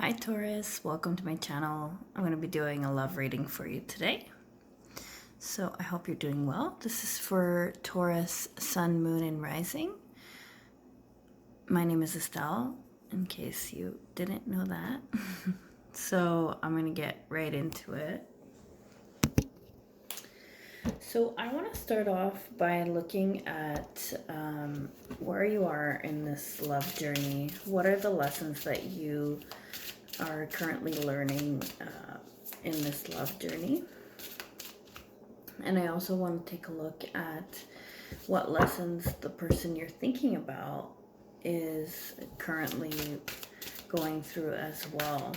Hi Taurus, welcome to my channel. I'm going to be doing a love reading for you today. So I hope you're doing well. This is for Taurus, Sun, Moon, and Rising. My name is Estelle, in case you didn't know that. So I'm going to get right into it. So I want to start off by looking at where you are in this love journey. What are the lessons that you are currently learning in this love journey? And I also want to take a look at what lessons the person you're thinking about is currently going through as well.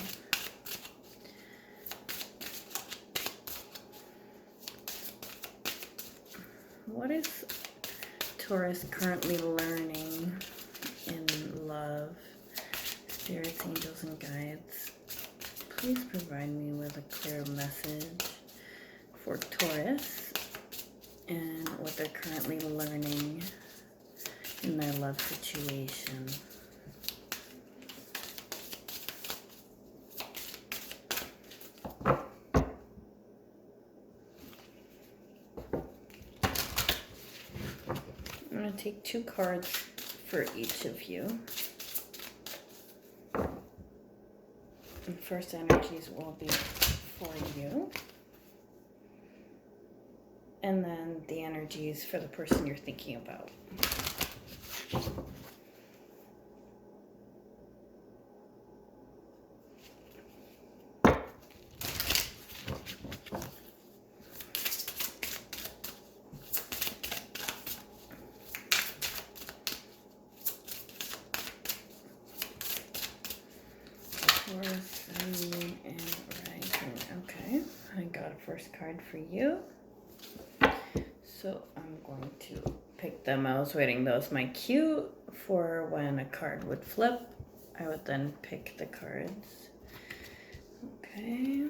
What is Taurus currently learning in love? Spirits, angels, and guides, please provide me with a clear message for Taurus and what they're currently learning in their love situation. I'm going to take 2 cards for each of you. The first energies will be for you. And then the energies for the person you're thinking about. Taurus, Sun, and Rising. Okay, I got a first card for you. So I'm going to pick them. I was waiting. That was my cue for when a card would flip. I would then pick the cards. Okay.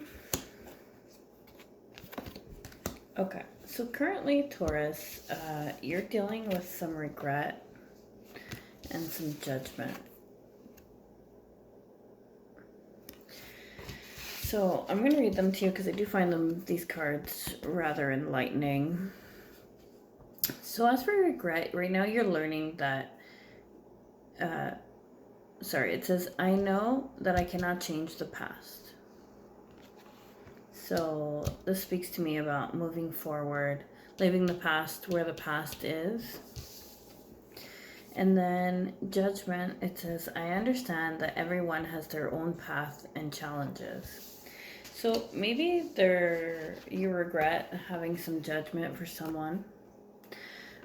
Okay, so currently, Taurus, you're dealing with some regret and some judgment. So I'm going to read them to you because I do find these cards rather enlightening. So as for regret, right now you're learning that, it says, I know that I cannot change the past. So this speaks to me about moving forward, leaving the past where the past is. And then judgment, it says, I understand that everyone has their own path and challenges. So maybe you regret having some judgment for someone,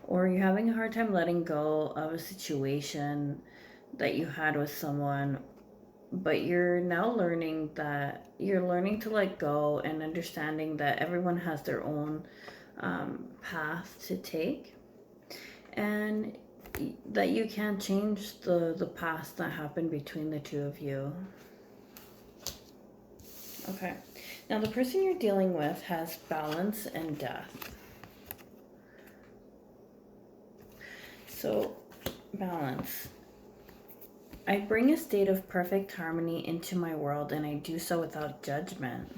or you're having a hard time letting go of a situation that you had with someone, but you're now learning to let go and understanding that everyone has their own path to take, and that you can't change the past that happened between the two of you. Okay, now the person you're dealing with has balance and death. So, balance. I bring a state of perfect harmony into my world, and I do so without judgment.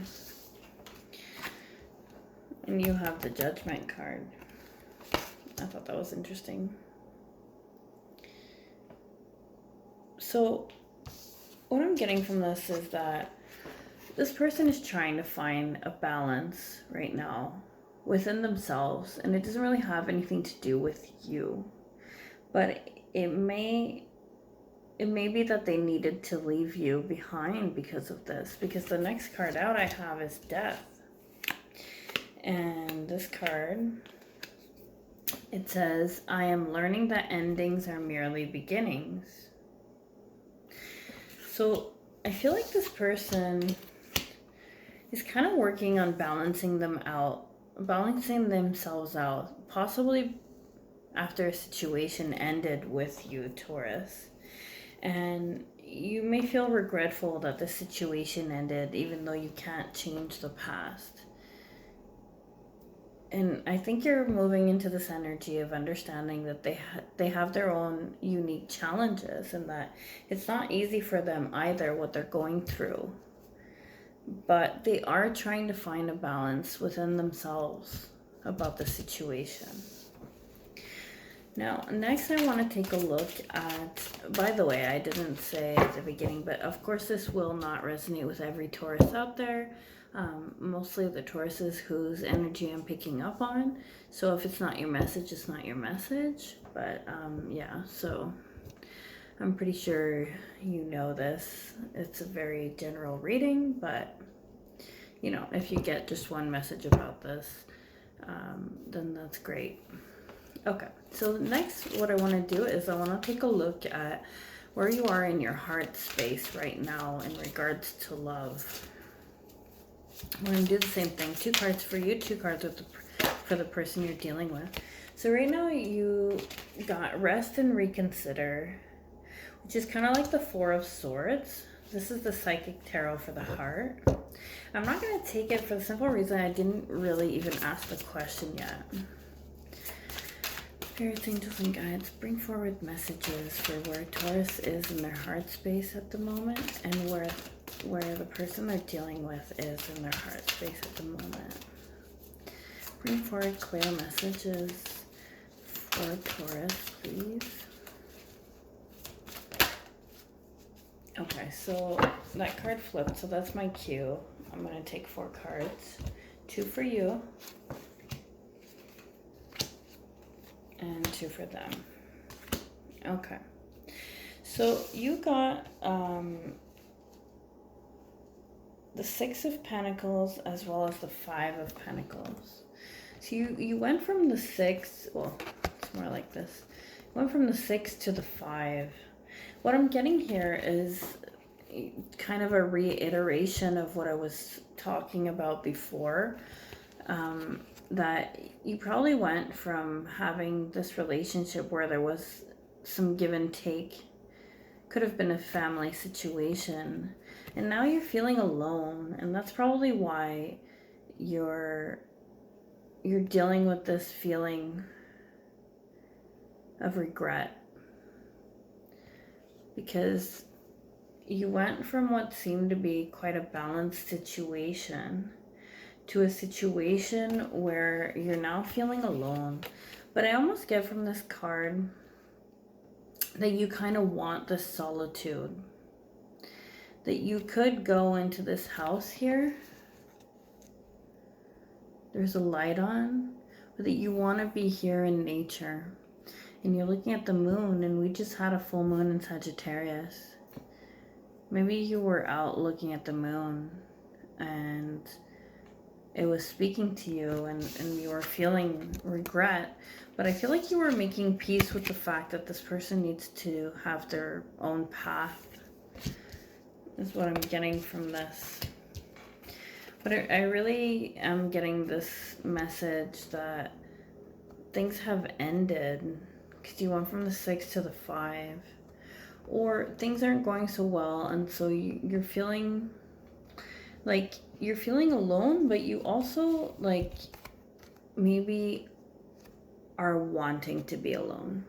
And you have the Judgment card. I thought that was interesting. So, what I'm getting from this is that this person is trying to find a balance right now within themselves, and it doesn't really have anything to do with you. But it may be that they needed to leave you behind because of this. Because the next card out I have is Death. And this card, it says, I am learning that endings are merely beginnings. So I feel like this person is kind of working on balancing themselves out, possibly after a situation ended with you, Taurus. And you may feel regretful that the situation ended, even though you can't change the past. And I think you're moving into this energy of understanding that they have their own unique challenges, and that it's not easy for them either what they're going through. But they are trying to find a balance within themselves about the situation. Now, next I want to take a look at, by the way, I didn't say at the beginning, but of course this will not resonate with every Taurus out there. Mostly the Tauruses whose energy I'm picking up on. So if it's not your message, it's not your message. But yeah, so I'm pretty sure you know this. It's a very general reading, but you know, if you get just one message about this, then that's great. Okay, so next what I want to do is I want to take a look at where you are in your heart space right now in regards to love. We're going to do the same thing. 2 cards for you, 2 cards for the person you're dealing with. So right now you got rest and reconsider, which is kind of like the 4 of Swords. This is the Psychic Tarot for the heart. I'm not going to take it for the simple reason I didn't really even ask the question yet. Spirits, angels, and guides, bring forward messages for where Taurus is in their heart space at the moment, and where the person they're dealing with is in their heart space at the moment. Bring forward clear messages for Taurus, please. Okay, so that card flipped, so that's my cue. I'm going to take 4 cards. 2 for you. And 2 for them. Okay. So you got the 6 of Pentacles as well as the 5 of Pentacles. So you went from the 6, well, it's more like this. You went from the 6 to the 5. What I'm getting here is kind of a reiteration of what I was talking about before. That you probably went from having this relationship where there was some give and take, could have been a family situation, and now you're feeling alone, and that's probably why you're dealing with this feeling of regret, because you went from what seemed to be quite a balanced situation to a situation where you're now feeling alone. But I almost get from this card that you kind of want the solitude. That you could go into this house here. There's a light on. But that you want to be here in nature. And you're looking at the moon, and we just had a full moon in Sagittarius. Maybe you were out looking at the moon and it was speaking to you, and you were feeling regret, but I feel like you were making peace with the fact that this person needs to have their own path, is what I'm getting from this. But I really am getting this message that things have ended, because you went from the 6 to the 5, or things aren't going so well, and so you're feeling like you're feeling alone, but you also like maybe are wanting to be alone,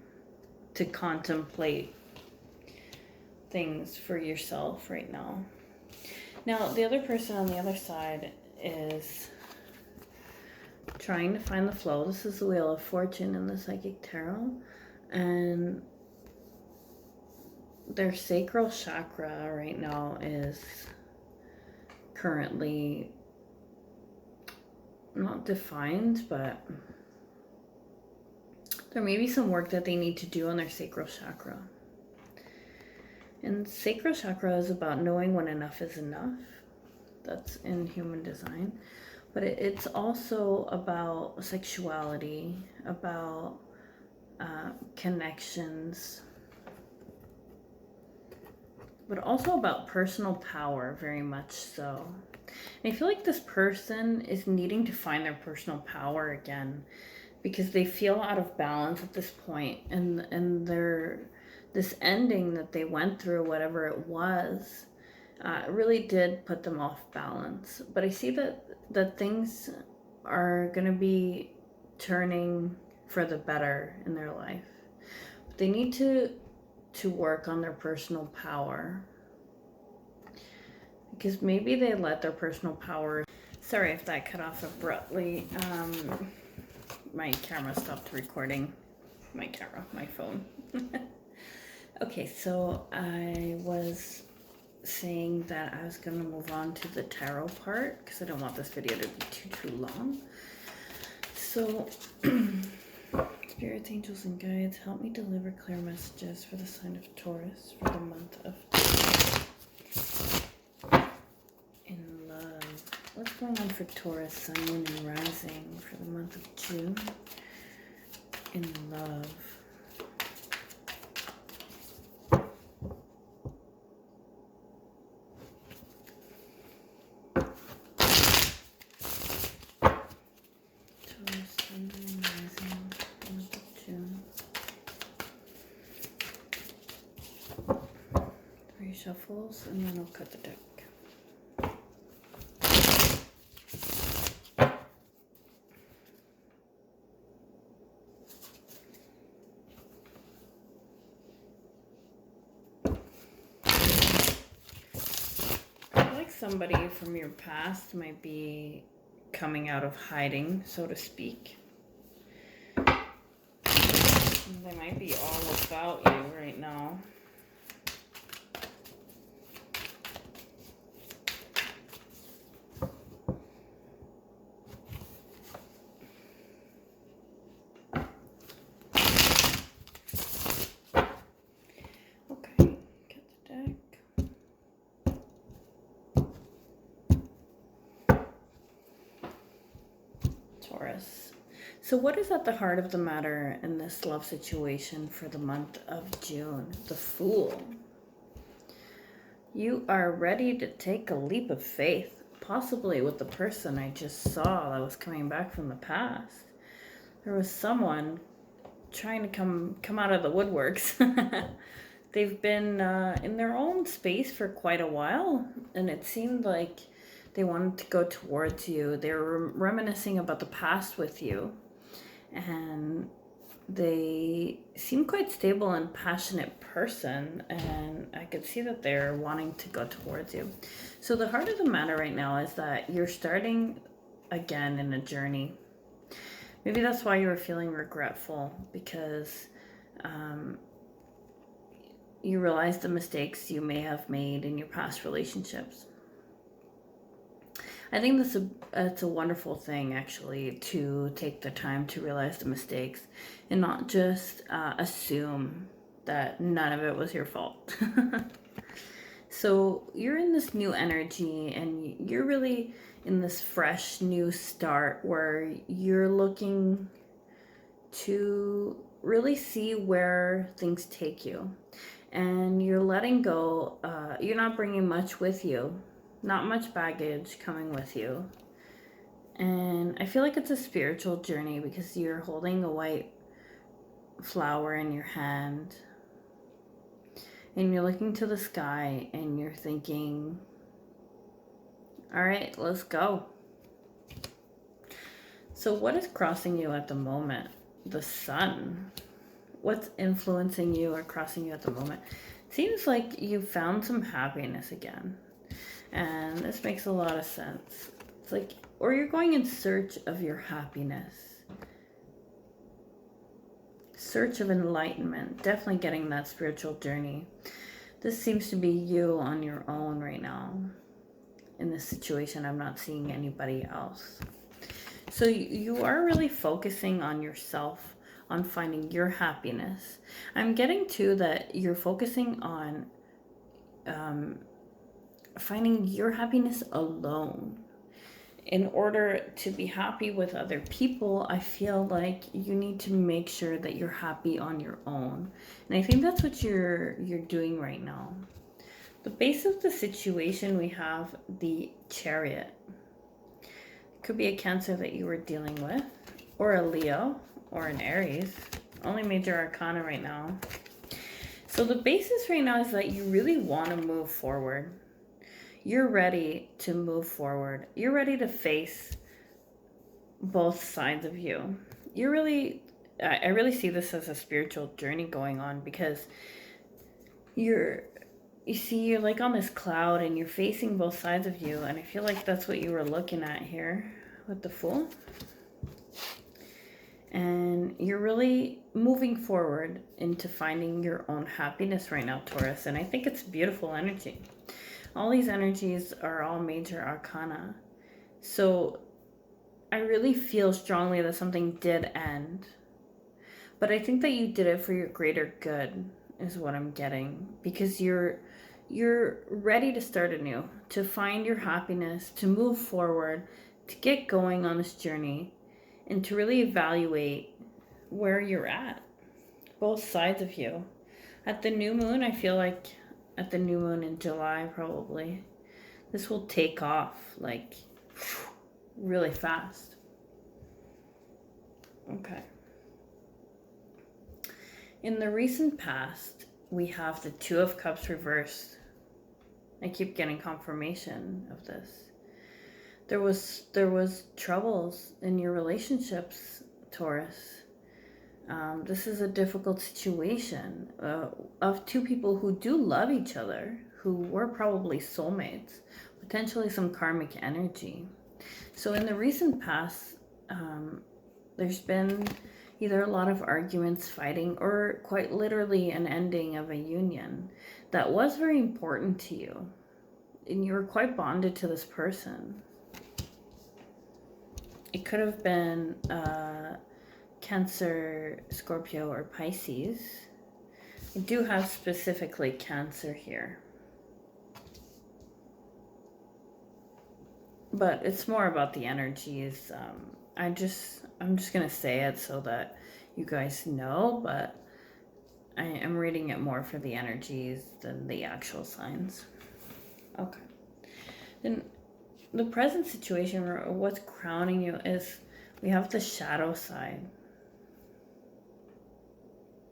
to contemplate things for yourself right now. Now, the other person on the other side is trying to find the flow. This is the Wheel of Fortune in the Psychic Tarot, and their sacral chakra right now is currently not defined, but there may be some work that they need to do on their sacral chakra. And sacral chakra is about knowing when enough is enough. That's in human design. But it's also about sexuality, about connections, but also about personal power, very much so. And I feel like this person is needing to find their personal power again, because they feel out of balance at this point, and this ending that they went through, whatever it was, really did put them off balance. But I see that things are going to be turning for the better in their life. But they need to work on their personal power. Because maybe they let their personal power... Sorry if that cut off abruptly. My camera stopped recording. My phone. Okay, so I was saying that I was going to move on to the tarot part because I don't want this video to be too long. So, spirits, angels, and guides, help me deliver clear messages for the sign of Taurus for the month of June. In love. What's going on for Taurus, sun, moon, and rising for the month of June? In love. Taurus, sun, moon, rising, month of June. 3 shuffles, and then I'll cut the deck. Somebody from your past might be coming out of hiding, so to speak. They might be all about you right now. Taurus. So what is at the heart of the matter in this love situation for the month of June? The Fool. You are ready to take a leap of faith, possibly with the person I just saw that was coming back from the past. There was someone trying to come out of the woodworks. They've been in their own space for quite a while, and it seemed like they wanted to go towards you. They were reminiscing about the past with you. And they seem quite stable and passionate person. And I could see that they're wanting to go towards you. So the heart of the matter right now is that you're starting again in a journey. Maybe that's why you were feeling regretful. Because you realize the mistakes you may have made in your past relationships. I think it's a wonderful thing, actually, to take the time to realize the mistakes and not just assume that none of it was your fault. So you're in this new energy and you're really in this fresh new start where you're looking to really see where things take you. And you're letting go. You're not bringing much with you. Not much baggage coming with you. And I feel like it's a spiritual journey because you're holding a white flower in your hand. And you're looking to the sky and you're thinking, all right, let's go. So what is crossing you at the moment? The sun. What's influencing you or crossing you at the moment? Seems like you found some happiness again. And this makes a lot of sense. It's like, or you're going in search of your happiness. Search of enlightenment. Definitely getting that spiritual journey. This seems to be you on your own right now. In this situation, I'm not seeing anybody else. So you are really focusing on yourself, on finding your happiness. I'm getting to that you're focusing on finding your happiness alone. In order to be happy with other people, I feel like you need to make sure that you're happy on your own. And I think that's what you're doing right now. The base of the situation, we have the Chariot. It could be a Cancer that you were dealing with, or a Leo, or an Aries. Only major arcana right now. So the basis right now is that you really want to move forward. You're ready to move forward. You're ready to face both sides of you. You're really, I really see this as a spiritual journey going on, because you're, you see, you're like on this cloud and you're facing both sides of you. And I feel like that's what you were looking at here with the Fool. And you're really moving forward into finding your own happiness right now, Taurus. And I think it's beautiful energy. All these energies are all major arcana. So I really feel strongly that something did end. But I think that you did it for your greater good, is what I'm getting. Because you're ready to start anew, to find your happiness, to move forward, to get going on this journey, and to really evaluate where you're at, both sides of you. At the new moon, I feel like at the new moon in July, probably, this will take off like really fast. Okay. In the recent past, we have the Two of Cups reversed. I keep getting confirmation of this. There was troubles in your relationships, Taurus. This is a difficult situation of two people who do love each other, who were probably soulmates, potentially some karmic energy. So in the recent past, there's been either a lot of arguments, fighting, or quite literally an ending of a union that was very important to you. And you were quite bonded to this person. It could have been Cancer, Scorpio, or Pisces. I do have specifically Cancer here. But it's more about the energies. I'm just going to say it so that you guys know, but I am reading it more for the energies than the actual signs. Okay. Then the present situation, or what's crowning you, is we have the shadow side.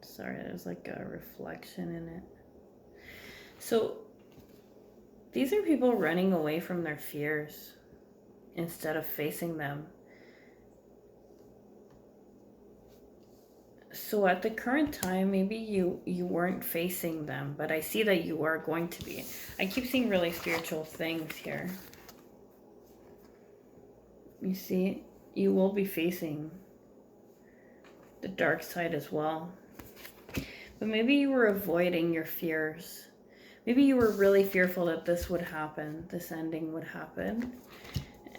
Sorry, there's like a reflection in it. So these are people running away from their fears instead of facing them. So at the current time, maybe you weren't facing them, but I see that you are going to be. I keep seeing really spiritual things here. You see, you will be facing the dark side as well. But maybe you were avoiding your fears. Maybe you were really fearful that this would happen, this ending would happen.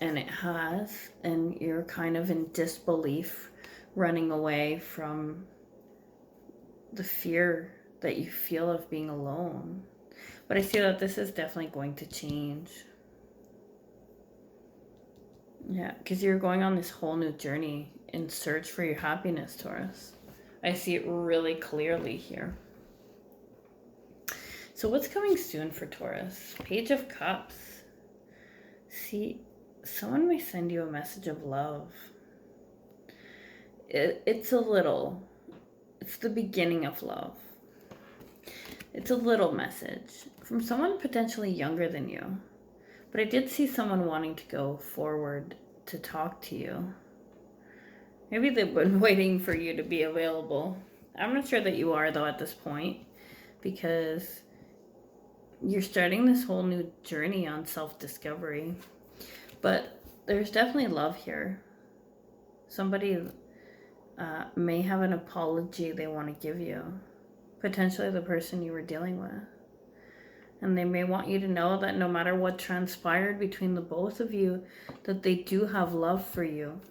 And it has, and you're kind of in disbelief, running away from the fear that you feel of being alone. But I see that this is definitely going to change. Yeah, because you're going on this whole new journey in search for your happiness, Taurus. I see it really clearly here. So what's coming soon for Taurus? Page of Cups. See, someone may send you a message of love. It's the beginning of love. It's a little message from someone potentially younger than you. But I did see someone wanting to go forward to talk to you. Maybe they've been waiting for you to be available. I'm not sure that you are, though, at this point, because you're starting this whole new journey on self-discovery. But there's definitely love here. Somebody may have an apology they want to give you. Potentially the person you were dealing with. And they may want you to know that no matter what transpired between the both of you, that they do have love for you.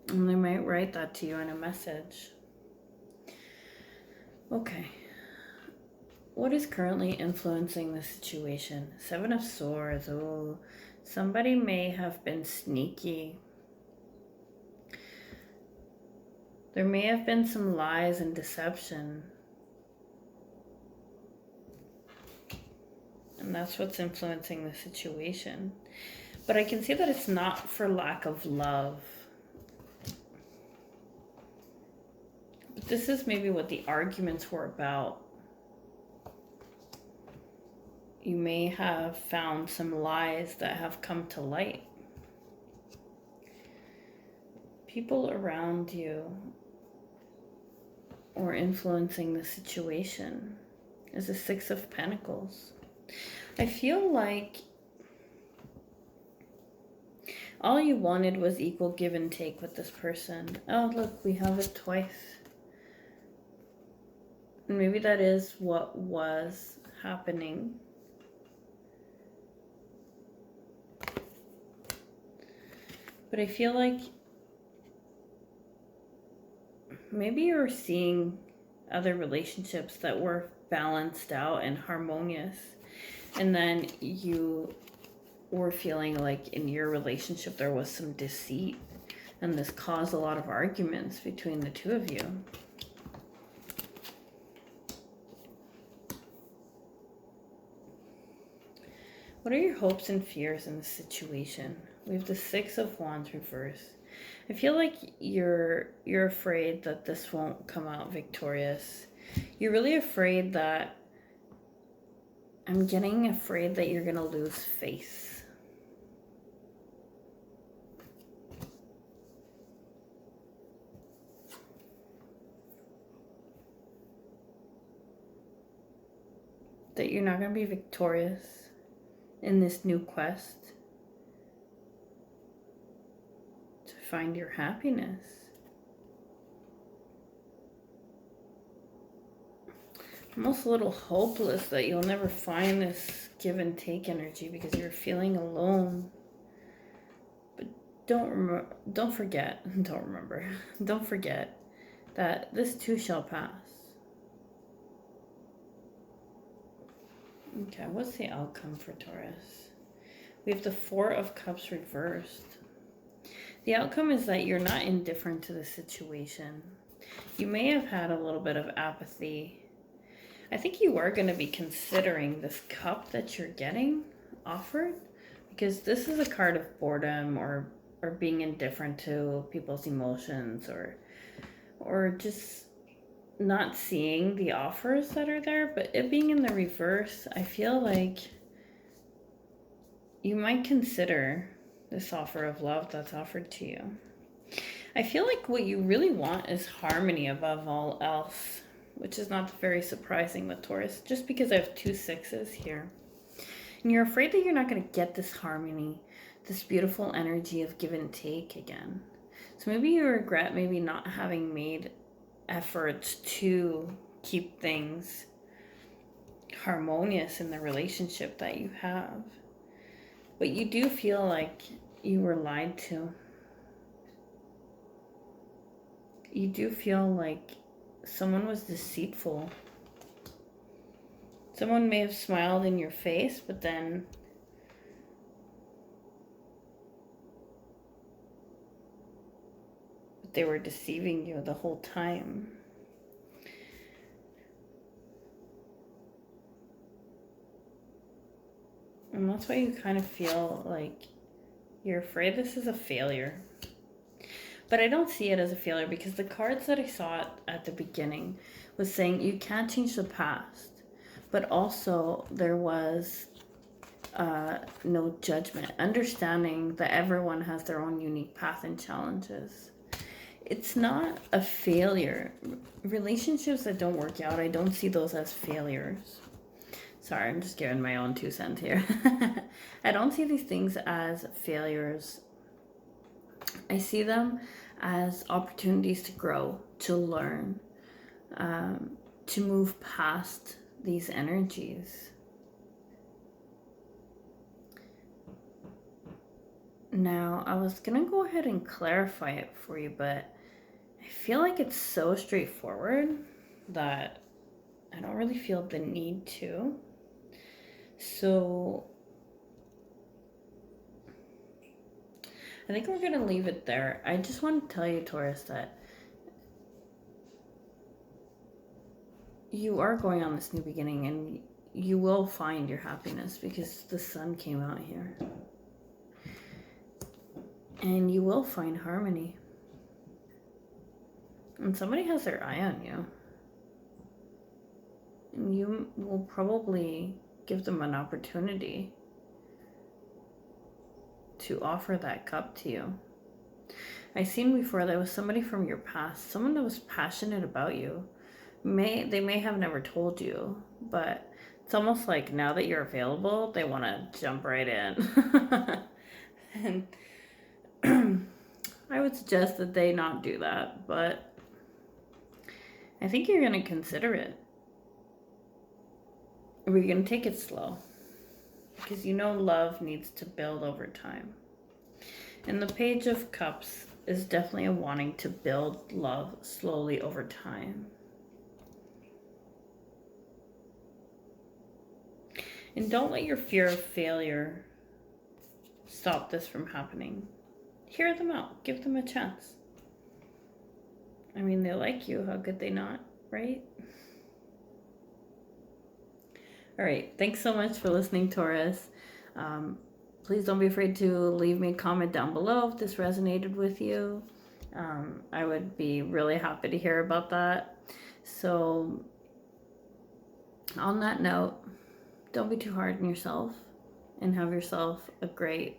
And they might write that to you in a message. Okay. What is currently influencing the situation? Seven of Swords. Oh, somebody may have been sneaky. There may have been some lies and deception. And that's what's influencing the situation. But I can see that it's not for lack of love. But this is maybe what the arguments were about. you may have found some lies that have come to light. People around you or influencing the situation is the Six of Pentacles. I feel like all you wanted was equal give and take with this person. Oh, look, we have it twice. And maybe that is what was happening. But I feel like maybe you're seeing other relationships that were balanced out and harmonious. And then you were feeling like in your relationship there was some deceit. And this caused a lot of arguments between the two of you. What are your hopes and fears in this situation? We have the Six of Wands reversed. I feel like you're afraid that this won't come out victorious. You're really afraid that, I'm getting afraid that you're going to lose face. That you're not going to be victorious in this new quest to find your happiness. Almost a little hopeless that you'll never find this give and take energy because you're feeling alone. But don't forget that this too shall pass. Okay, what's the outcome for Taurus? We have the Four of Cups reversed. The outcome is that you're not indifferent to the situation. You may have had a little bit of apathy. I think you are going to be considering this cup that you're getting offered, because this is a card of boredom or being indifferent to people's emotions or just not seeing the offers that are there. But it being in the reverse, I feel like you might consider this offer of love that's offered to you. I feel like what you really want is harmony above all else, which is not very surprising with Taurus, just because I have two sixes here. And you're afraid that you're not going to get this harmony, this beautiful energy of give and take again. So maybe you regret maybe not having made efforts to keep things harmonious in the relationship that you have. But you do feel like you were lied to. You do feel like someone was deceitful. Someone may have smiled in your face, but then they were deceiving you the whole time. And that's why you kind of feel like you're afraid this is a failure. But I don't see it as a failure, because the cards that I saw at the beginning was saying you can't change the past. But also there was no judgment. Understanding that everyone has their own unique path and challenges. It's not a failure. Relationships that don't work out, I don't see those as failures. Sorry, I'm just giving my own 2 cents here. I don't see these things as failures. I see them as opportunities to grow, to learn, to move past these energies. Now, I was going to go ahead and clarify it for you, but I feel like it's so straightforward that I don't really feel the need to. So I think we're going to leave it there. I just want to tell you, Taurus, that you are going on this new beginning and you will find your happiness, because the sun came out here. And you will find harmony. And somebody has their eye on you. And you will probably give them an opportunity to offer that cup to you. I seen before there was somebody from your past, someone that was passionate about you. They may have never told you, but it's almost like now that you're available, they want to jump right in. And I would suggest that they not do that, but I think you're going to consider it. Or you're going to take it slow, because you know love needs to build over time. And the Page of Cups is definitely a wanting to build love slowly over time. And don't let your fear of failure stop this from happening. Hear them out. Give them a chance. I mean, they like you. How could they not, right? All right. Thanks so much for listening, Taurus. Please don't be afraid to leave me a comment down below if this resonated with you. I would be really happy to hear about that. So, on that note, don't be too hard on yourself and have yourself a great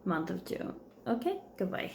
month of June. Okay, goodbye.